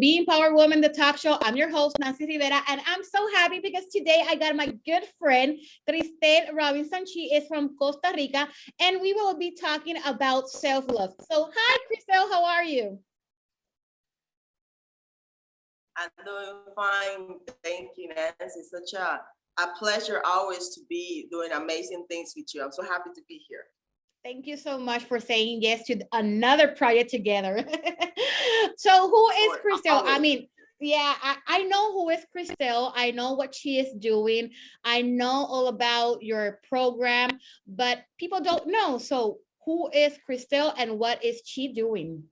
Be Empowered Woman, the talk show. I'm your host, Nancy Rivera, and I'm so happy because today I got my good friend, Kristen Robinson. She is from Costa Rica, and we will be talking about self-love. So, hi, Kristen, how are you? I'm doing fine. Thank you, Nancy. It's such a pleasure always to be doing amazing things with you. I'm so happy to be here. Thank you so much for saying yes to another project together. So who is Christelle? I Always. mean, yeah, I know who is Christelle. I know what she is doing. I know all about your program, but people don't know. So who is Christelle and what is she doing?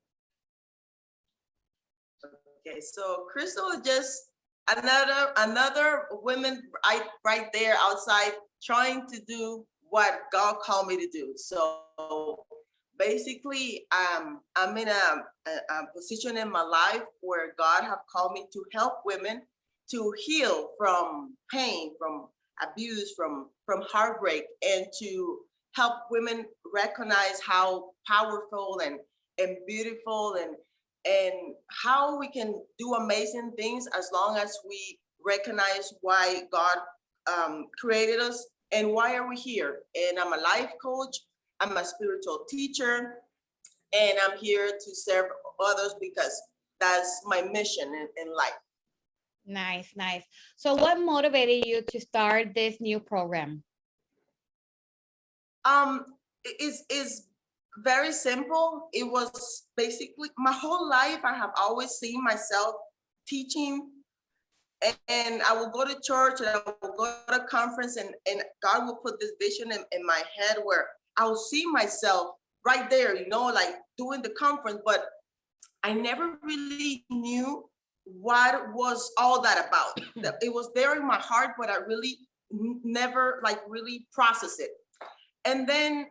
Okay, so Crystal is just another woman right there outside trying to do what God called me to do. So basically, I'm in a position in my life where God have called me to help women to heal from pain, from abuse, from heartbreak, and to help women recognize how powerful and beautiful and how we can do amazing things as long as we recognize why God created us and why are we here. And I'm a life coach, I'm a spiritual teacher, and I'm here to serve others because that's my mission in life. Nice, nice. So what motivated you to start this new program? Um, is very simple. It was basically my whole life. I have always seen myself teaching, and I will go to church and I will go to a conference, and God will put this vision in my head where I will see myself right there, like doing the conference, but I never really knew what was all that about. It was there in my heart, but I really never like really processed it. And then,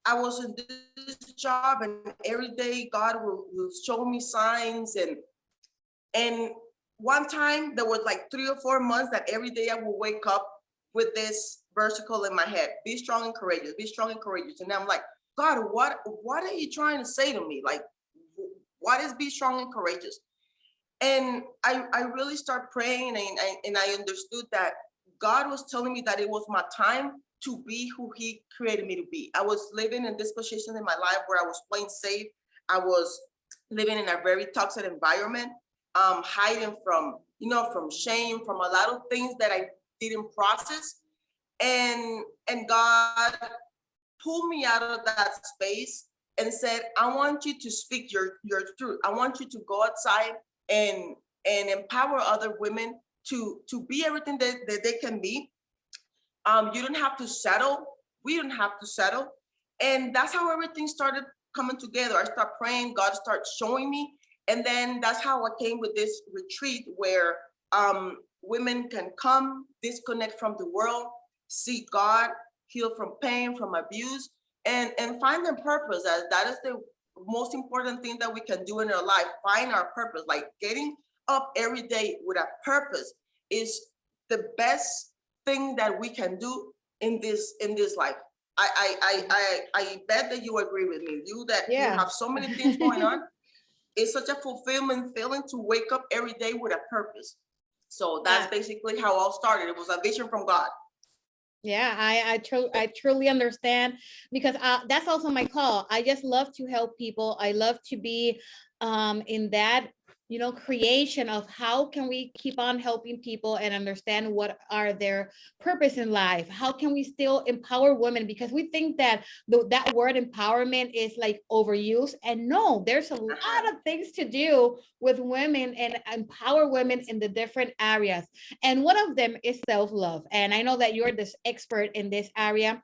I was in this job, and every day God will show me signs, and one time there was like 3 or 4 months that every day I will wake up with this versicle in my head: be strong and courageous, be strong and courageous. And I'm like, God, what are you trying to say to me? Like, what is be strong and courageous? And I really start praying, and I understood that God was telling me that it was my time to be who He created me to be. I was living in this position in my life where I was playing safe. I was living in a very toxic environment, hiding from shame, from a lot of things that I didn't process. And God pulled me out of that space and said, I want you to speak your truth. I want you to go outside and empower other women to be everything that they can be. You don't have to settle. We don't have to settle. And that's how everything started coming together. I start praying, God started showing me. And then that's how I came with this retreat where women can come, disconnect from the world, seek God, heal from pain, from abuse, and find their purpose. That is the most important thing that we can do in our life. Find our purpose. Like getting up every day with a purpose is the best thing that we can do in this life. I bet that you agree with me. You Yeah. have so many things going on. It's such a fulfillment feeling to wake up every day with a purpose. So that's Yeah. basically how all started. It was a vision from God. Yeah, I truly understand because that's also my call. I just love to help people. I love to be in that, creation of how can we keep on helping people and understand what are their purpose in life. How can we still empower women? Because we think that that word empowerment is like overused, and no, there's a lot of things to do with women and empower women in the different areas. And one of them is self-love. And I know that you're this expert in this area.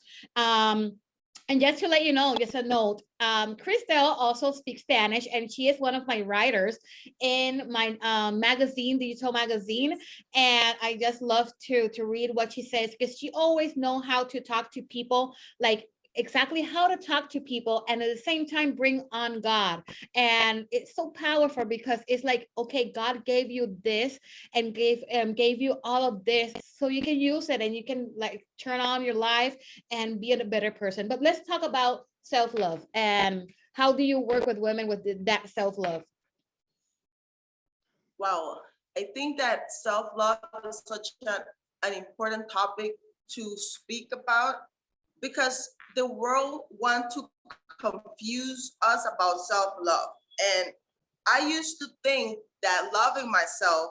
And just to let you know, just a note, Christelle also speaks Spanish, and she is one of my writers in my magazine, digital magazine. And I just love to read what she says because she always know how to talk to people, like exactly how to talk to people and at the same time bring on God. And it's so powerful because it's like, okay, God gave you this and gave you all of this so you can use it and you can like turn on your life and be a better person. But let's talk about self-love and how do you work with women with that self-love? Wow, I think that self-love is such an important topic to speak about because the world want to confuse us about self-love. And I used to think that loving myself,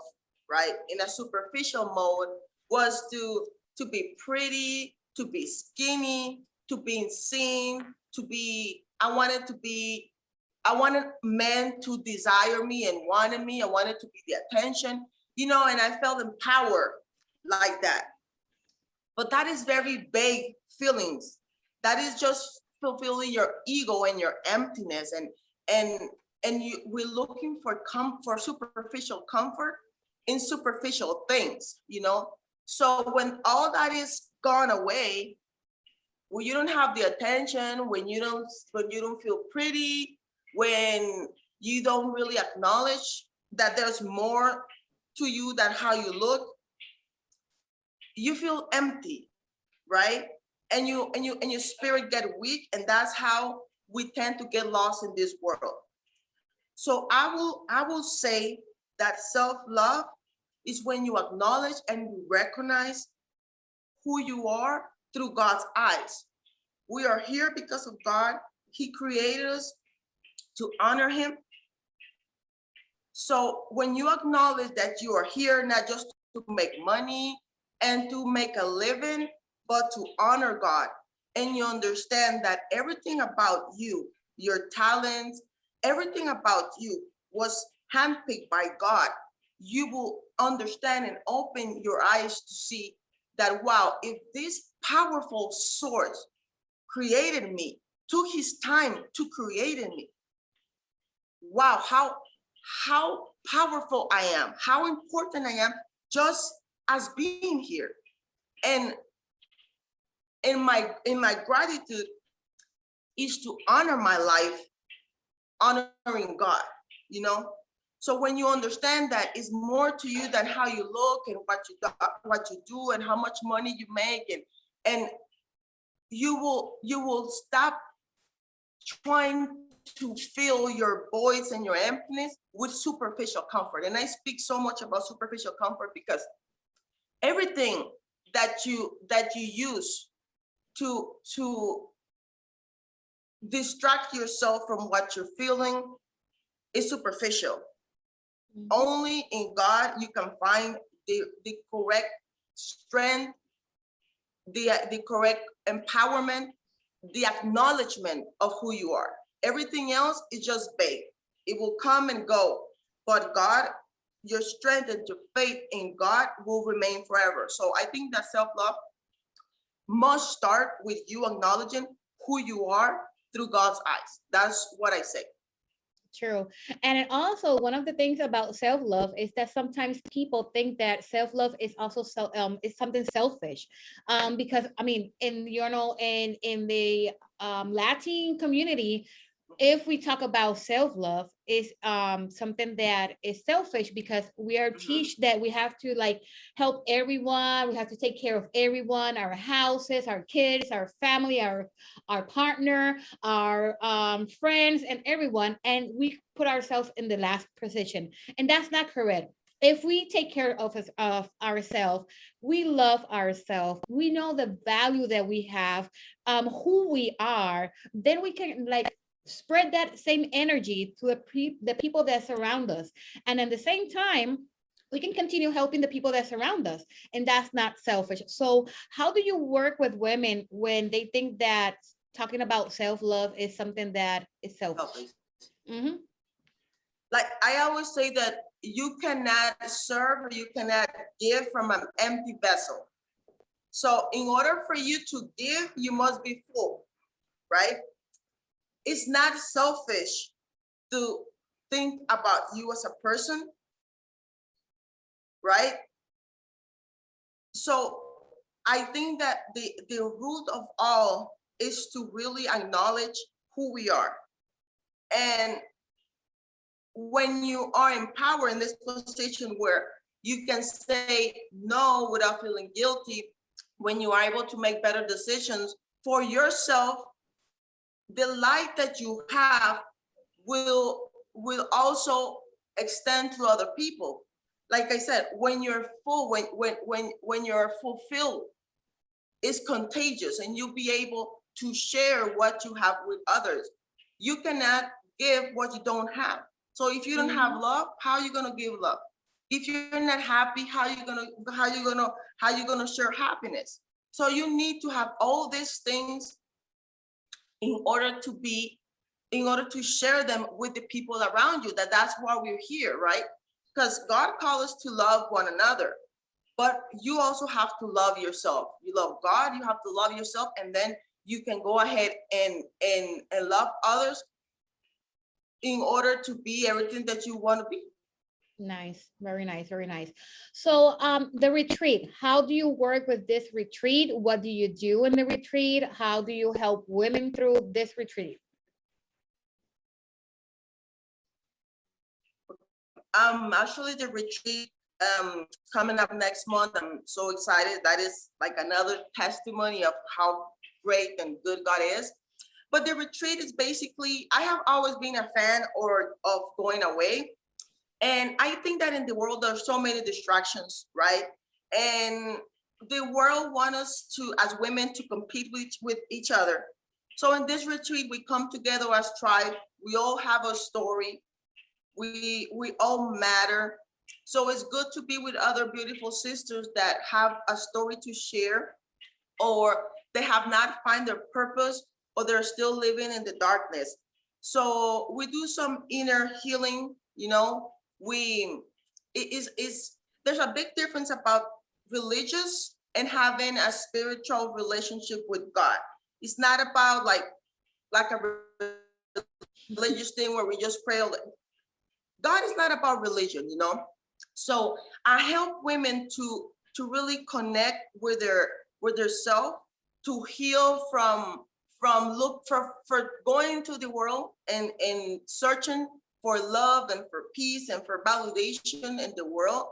right, in a superficial mode was to be pretty, to be skinny, to be seen, to be, I wanted men to desire me and wanted me. I wanted to be the attention, and I felt empowered like that. But that is very vague feelings. That is just fulfilling your ego and your emptiness, and we're looking for superficial comfort in superficial things. So when all that is gone away, when you don't have the attention, when you don't feel pretty, when you don't really acknowledge that there's more to you than how you look, you feel empty, right? And your spirit get weak, and that's how we tend to get lost in this world. So I will say that self-love is when you acknowledge and you recognize who you are through God's eyes. We are here because of God. He created us to honor him. So when you acknowledge that you are here not just to make money and to make a living, but to honor God, and you understand that everything about you, your talents, everything about you was handpicked by God, you will understand and open your eyes to see that, wow, if this powerful source created me, took his time to create me, wow, how powerful I am, how important I am just as being here. And in my gratitude is to honor my life, honoring God, you know. So when you understand that it's more to you than how you look and what you do and how much money you make, and you will stop trying to fill your voids and your emptiness with superficial comfort. And I speak so much about superficial comfort because everything that you use to distract yourself from what you're feeling is superficial. Mhm. Only in God you can find the correct strength, the correct empowerment, the acknowledgement of who you are. Everything else is just vague. It will come and go. But God, your strength and your faith in God will remain forever. So I think that self-love must start with you acknowledging who you are through God's eyes. That's what I say. True. And it also, one of the things about self-love is that sometimes people think that self-love is also is something selfish. Because I mean, in the Latin community, if we talk about self-love, is something that is selfish because we are teach that we have to like help everyone, we have to take care of everyone, our houses, our kids, our family, our partner, our friends, and everyone, and we put ourselves in the last position, and that's not correct. If we take care of us of ourselves, we love ourselves, we know the value that we have, who we are, then we can like spread that same energy to the people that surround us, and at the same time we can continue helping the people that surround us, and that's not selfish. So how do you work with women when they think that talking about self-love is something that is selfish? Mm-hmm. Like I always say that you cannot serve or you cannot give from an empty vessel. So in order for you to give, you must be full, right? It's not selfish to think about you as a person, right? So I think that the root of all is to really acknowledge who we are. And when you are in power in this position where you can say no without feeling guilty, when you are able to make better decisions for yourself, the light that you have will also extend to other people. Like I said, when you're full, when you're fulfilled, it's contagious, and you'll be able to share what you have with others. You cannot give what you don't have. So if you don't have love, how are you gonna give love? If you're not happy, how you gonna share happiness? So you need to have all these things in order to share them with the people around you. That's why we're here, right? Because God called us to love one another, but you also have to love yourself. You love God, you have to love yourself, and then you can go ahead and love others in order to be everything that you want to be. Nice, very nice, very nice. So the retreat, how do you work with this retreat? What do you do in the retreat? How do you help women through this retreat? Actually, the retreat coming up next month. I'm so excited. That is like another testimony of how great and good God is. But the retreat is basically, I have always been a fan of going away. And I think that in the world, there's so many distractions, right? And the world wants us to, as women, to compete with each other. So in this retreat, we come together as tribe. We all have a story. We all matter. So it's good to be with other beautiful sisters that have a story to share, or they have not found their purpose, or they're still living in the darkness. So we do some inner healing, you know. There's a big difference about religious and having a spiritual relationship with God. It's not about like a religious thing where we just pray. God is not about religion, you know. So I help women to really connect with their self, to heal from look for going to the world and searching for love and for peace and for validation in the world.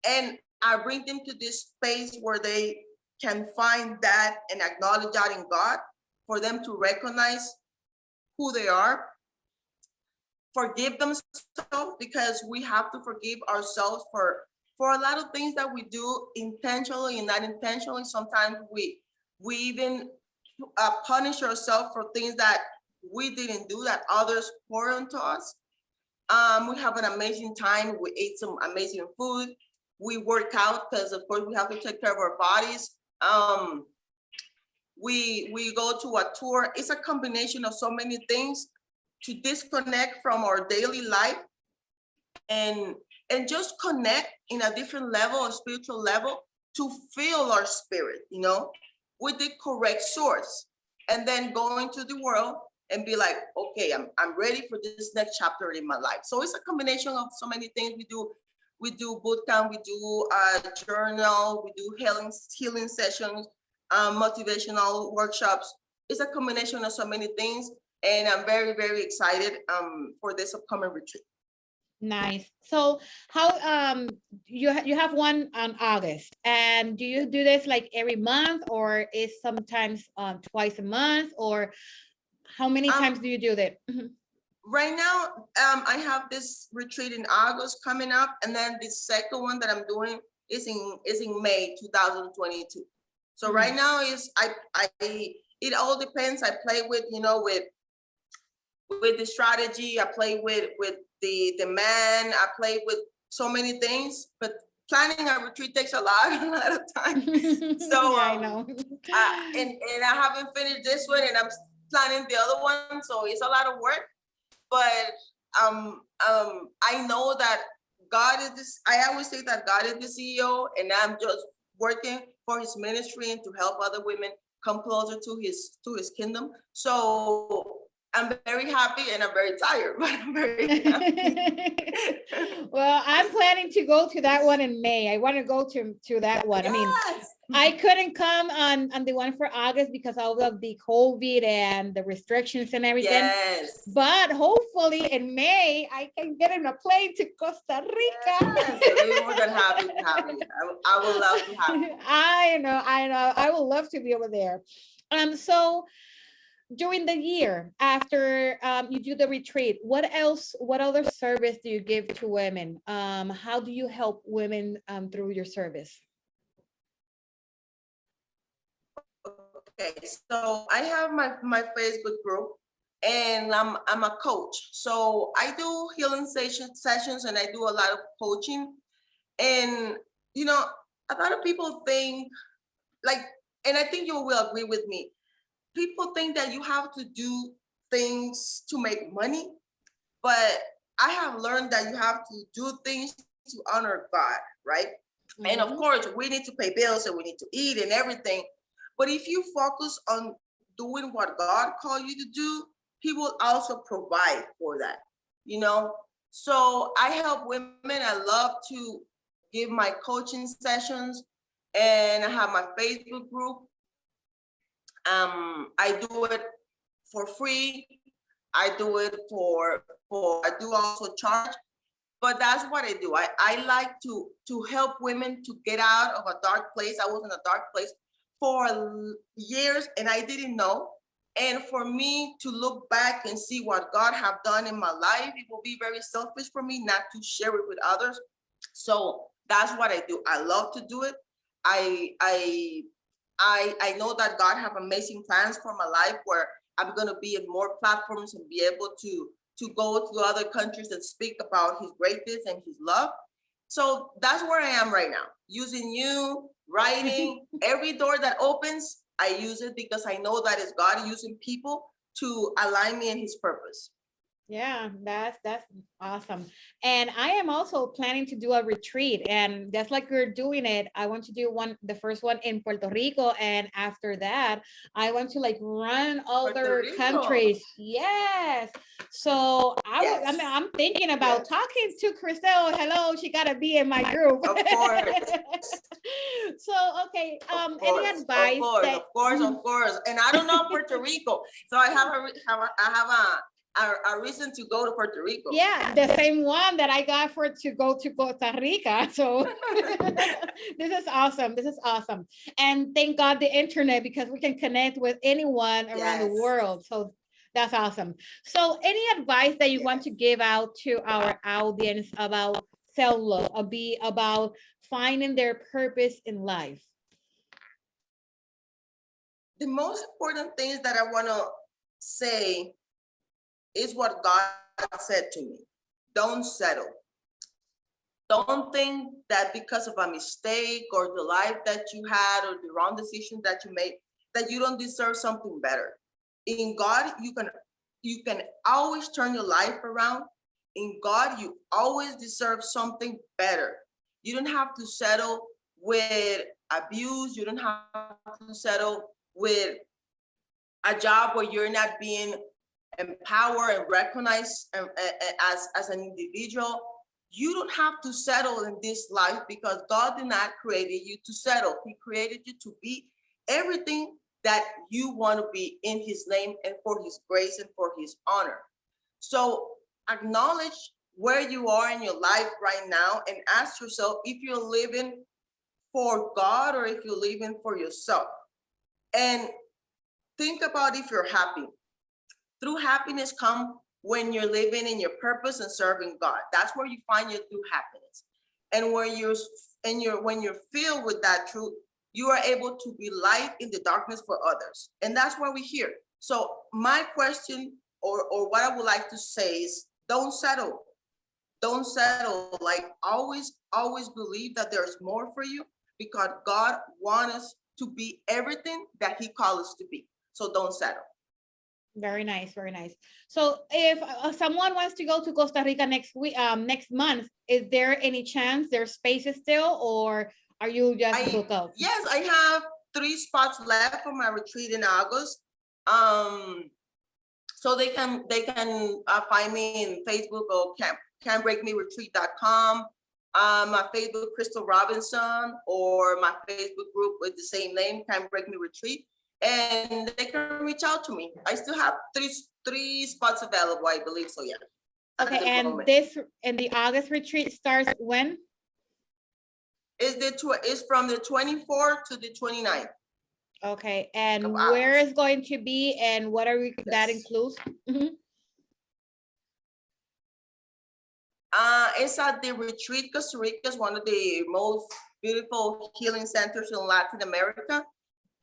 And I bring them to this space where they can find that and acknowledge that in God, for them to recognize who they are, forgive themselves, because we have to forgive ourselves for a lot of things that we do intentionally and not intentionally. Sometimes we even punish ourselves for things that we didn't do, that others pour into us. We have an amazing time. We ate some amazing food. We work out because, of course, we have to take care of our bodies. We go to a tour. It's a combination of so many things to disconnect from our daily life and just connect in a different level, a spiritual level, to feel our spirit, you know, with the correct source, and then go into the world and be like, okay, I'm ready for this next chapter in my life. So it's a combination of so many things. We do boot camp, we do journal, we do healing sessions, motivational workshops. It's a combination of so many things, and I'm very, very excited for this upcoming retreat. Nice. So how you have one on August, and do you do this like every month, or is sometimes twice a month, or how many times do you do that? Right now, I have this retreat in August coming up, and then the second one that I'm doing is in May 2022. So right now is it all depends. I play with, you know, with the strategy. I play with the man. I play with so many things, but planning a retreat takes a lot of time. So yeah, I know. and I haven't finished this one, and I'm planning the other one. So it's a lot of work, but I know that God is this. I always say that God is the CEO, and I'm just working for His ministry and to help other women come closer to His kingdom. So I'm very happy, and I'm very tired, but I'm very happy. Well, I'm planning to go to that one in May. I want to go to that one. Yes. I mean, I couldn't come on the one for August because of the COVID and the restrictions and everything. Yes. But hopefully in May, I can get in a plane to Costa Rica. Yes. We're more than happy to have you. I would love to have you. I know. I would love to be over there. So during the year after you do the retreat, what else, what other service do you give to women? How do you help women through your service? Okay, so I have my Facebook group, and I'm a coach. So I do healing sessions, and I do a lot of coaching. And you know, a lot of people think like, and I think you will agree with me. People think that you have to do things to make money, but I have learned that you have to do things to honor God, right? And of Mhm. course, we need to pay bills and we need to eat and everything. But if you focus on doing what God called you to do, He will also provide for that, you know? So I help women. I love to give my coaching sessions, and I have my Facebook group. I do it for free. I do it for I do also charge, but that's what I do. I like to help women to get out of a dark place. I was in a dark place for years and I didn't know. And for me to look back and see what God have done in my life, it will be very selfish for me not to share it with others. So that's what I do. I love to do it. I I I know that God have amazing plans for my life where I'm gonna be in more platforms and be able to go to other countries and speak about His greatness and His love. So that's where I am right now, using you, writing. Every door that opens, I use it because I know that it's God using people to align me in His purpose. Yeah, that's awesome. And I am also planning to do a retreat, and just like you're doing it, I want to do the first one in Puerto Rico, and after that, I want to like run Puerto other Rico. countries. Yes. So I mean, Yes. I'm thinking about Yes. talking to Crystal. Hello, she gotta be in my group. Of course. So okay, Of any course, of advice course, that of course, of course. And I don't know Puerto Rico, so I have a reason to go to Puerto Rico. yeah, the same one that I got for to go to Costa Rica. So this is awesome. This is awesome. And thank God the internet because we can connect with anyone around the Yes, world. So that's awesome. So any advice that you want yes. to give out to our audience about self-love, about finding their purpose in life? The most important things that I want to say is what God said to me. Don't settle. Don't think that because of a mistake or the life that you had or the wrong decision that you made, that you don't deserve something better. In God, you can always turn your life around. In God, you always deserve something better. You don't have to settle with abuse. You don't have to settle with a job where you're not being empowered and recognized as an individual. You don't have to settle in this life because God did not create you to settle. He created you to be everything that you want to be in His name and for His grace and for His honor. So acknowledge where you are in your life right now and ask yourself if you're living for God or if you're living for yourself. And think about if you're happy. True happiness comes when you're living in your purpose and serving God. That's where you find your true happiness. And when you're filled with that truth, you are able to be light in the darkness for others. And that's why we're here. So my question or what I would like to say is don't settle. Don't settle. Like always believe that there's more for you because God wants us to be everything that He called us to be. So don't settle. Very nice, very nice. So if someone wants to go to Costa Rica next week, next month, is there any chance there's spaces still, or are you just booked up? Yes, I have 3 spots left for my retreat in August. Um, so they can find me in Facebook or can'tbreakmeretreat.com. My Facebook Kristen Robinson or my Facebook group with the same name, Can't Break Me Retreat, and they can reach out to me. I still have three spots available, I believe so. Yeah. Okay, and the August retreat starts when? Is from the 24th to the 29th. Okay, and Couple where hours. is going to be and what are we that Yes. includes? Mhm. It's at the Retreat. Costa Rica is one of the most beautiful healing centers in Latin America.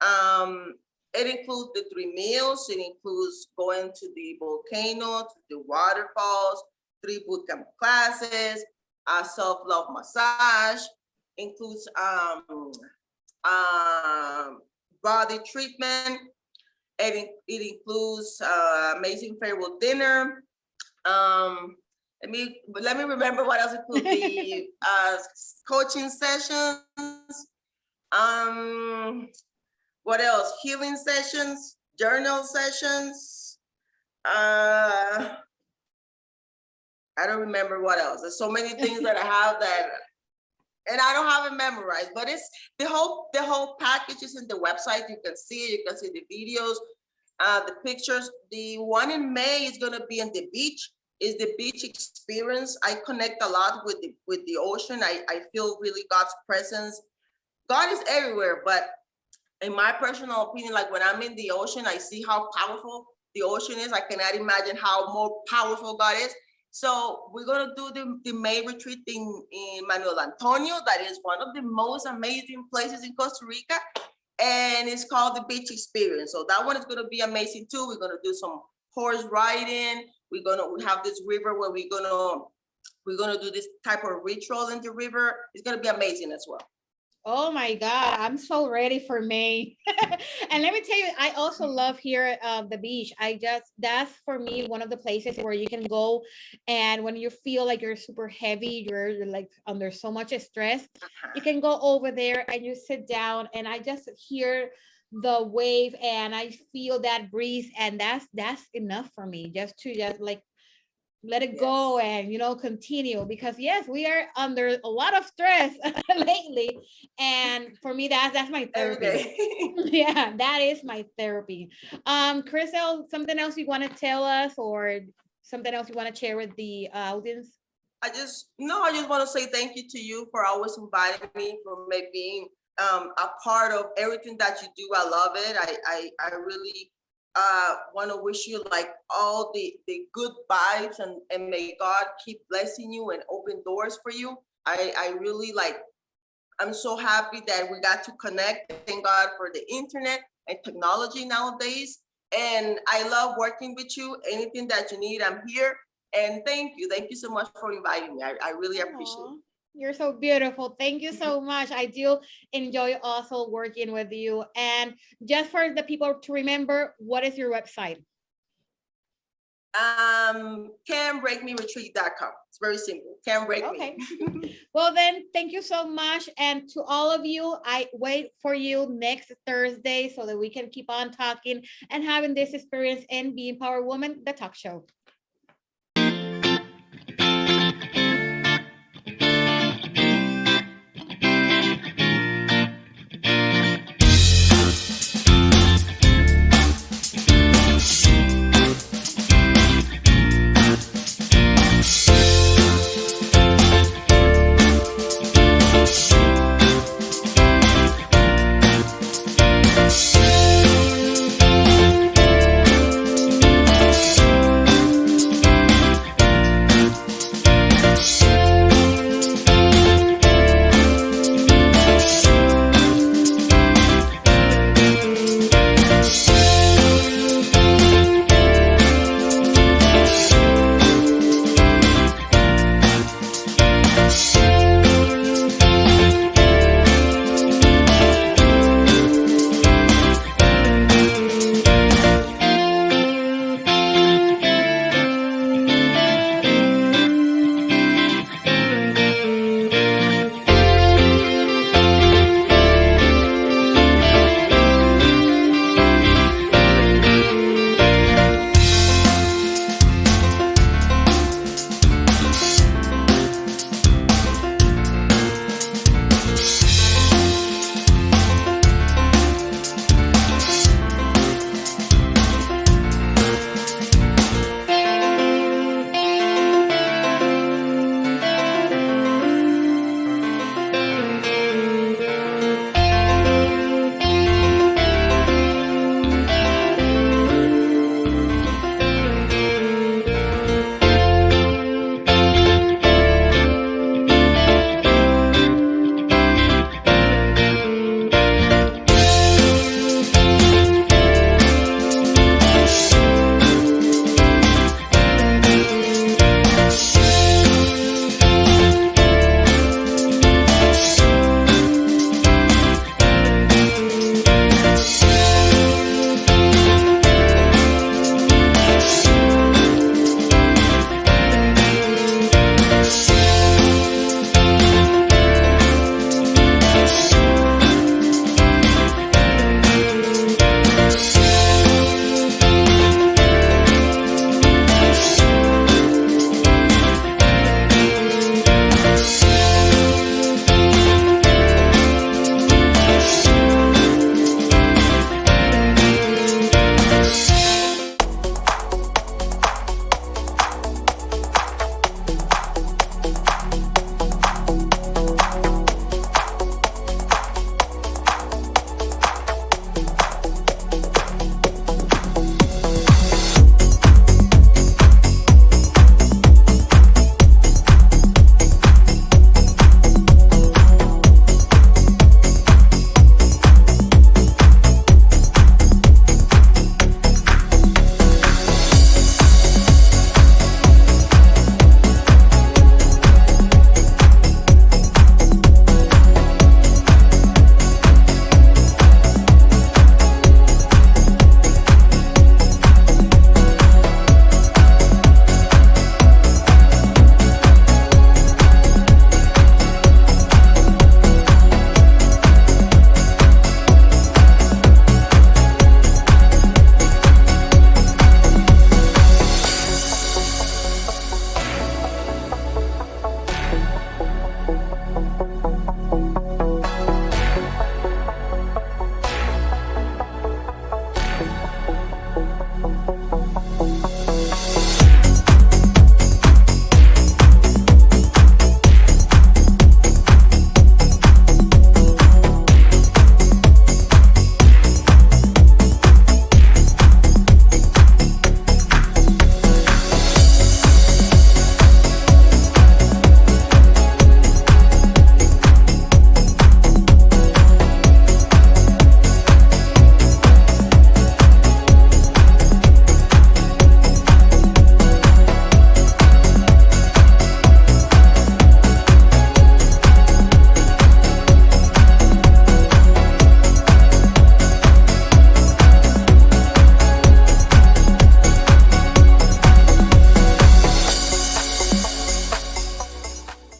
Um, it includes the 3 meals. It includes going to the volcano, to the waterfalls, 3 bootcamp classes, a self-love massage, includes um, body treatment. It includes amazing farewell dinner. Um, let me remember what else includes the coaching sessions. Um, what else? Healing sessions, journal sessions. I don't remember what else. There's so many things that I have that, and I don't have it memorized. But it's the whole package is in the website. You can see it. You can see the videos, the pictures. The one in May is gonna be on the beach. Is the beach experience. I connect a lot with the ocean. I feel really God's presence. God is everywhere, but in my personal opinion, like when I'm in the ocean, I see how powerful the ocean is. I cannot imagine how more powerful God is. So we're gonna do the May retreat in Manuel Antonio. That is one of the most amazing places in Costa Rica. And it's called the Beach Experience. So that one is gonna be amazing too. We're gonna do some horse riding. We have this river where we're gonna do this type of ritual in the river. It's gonna be amazing as well. Oh my God, I'm so ready for May. And let me tell you, I also love here the beach. That's for me one of the places where you can go, and when you feel like you're super heavy, you're like under so much stress, you can go over there and you sit down, and I just hear the wave and I feel that breeze, and that's enough for me just to just like let it go Yes. and continue, because yes, we are under a lot of stress lately, and for me that's my Every therapy. day. Yeah, that is my therapy. Crystal, something else you want to tell us, or something else you want to share with the audience? I just want to say thank you to you for always inviting me, for me being a part of everything that you do. I love it. I really want to wish you like all the good vibes, and may God keep blessing you and open doors for you. I really like, I'm so happy that we got to connect. Thank God for the internet and technology nowadays. And I love working with you. Anything that you need, I'm here. And thank you. Thank you so much for inviting me. I really appreciate Aw, it. you're so beautiful. Thank you so much. I do enjoy also working with you. And just for the people to remember, what is your website? Canbreakmeretreat.com. It's very simple. Can't break me. Okay. Well, then, thank you so much. And to all of you, I wait for you next Thursday so that we can keep on talking and having this experience in Being Power Woman, the talk show.